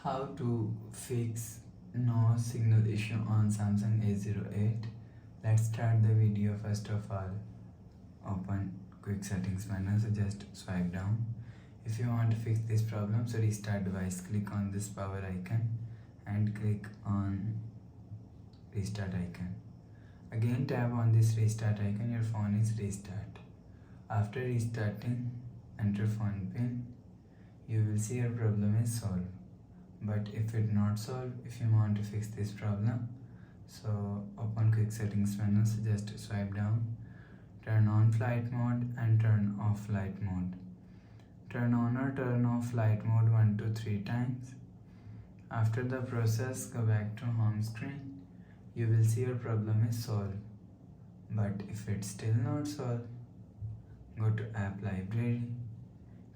How to fix no signal issue on Samsung A08. Let's start the video. First of all, open quick settings menu, so just swipe down. If you want to fix this problem, so restart device, click on this power icon and click on restart icon. Again tap on this restart icon, your phone is restart. After restarting, enter phone pin. You will see your problem is solved. But if it not solved, if you want to fix this problem, so open quick settings menu, so just swipe down, turn on flight mode and turn off flight mode. Turn on or turn off flight mode 1 to 3 times. After the process, go back to home screen. You will see your problem is solved. But if it's still not solved, go to app library,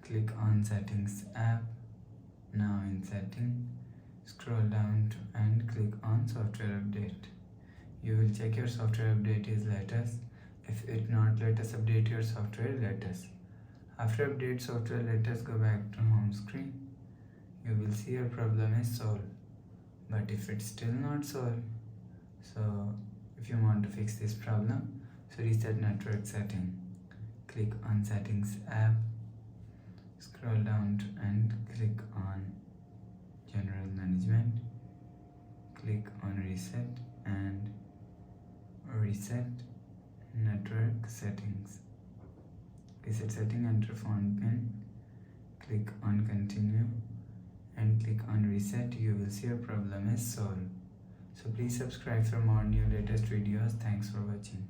click on settings app. Now in setting, scroll down and click on software update. You will check your software update is latest. If it not latest, update your software latest. After update software latest, go back to home screen. You will see your problem is solved. But if it's still not solved, so if you want to fix this problem, so reset network setting. Click on settings app. Scroll down and click on general management, click on reset and reset network settings. Reset setting, enter phone pin, click on continue and click on reset. You will see your problem is solved. So please subscribe for more new latest videos. Thanks for watching.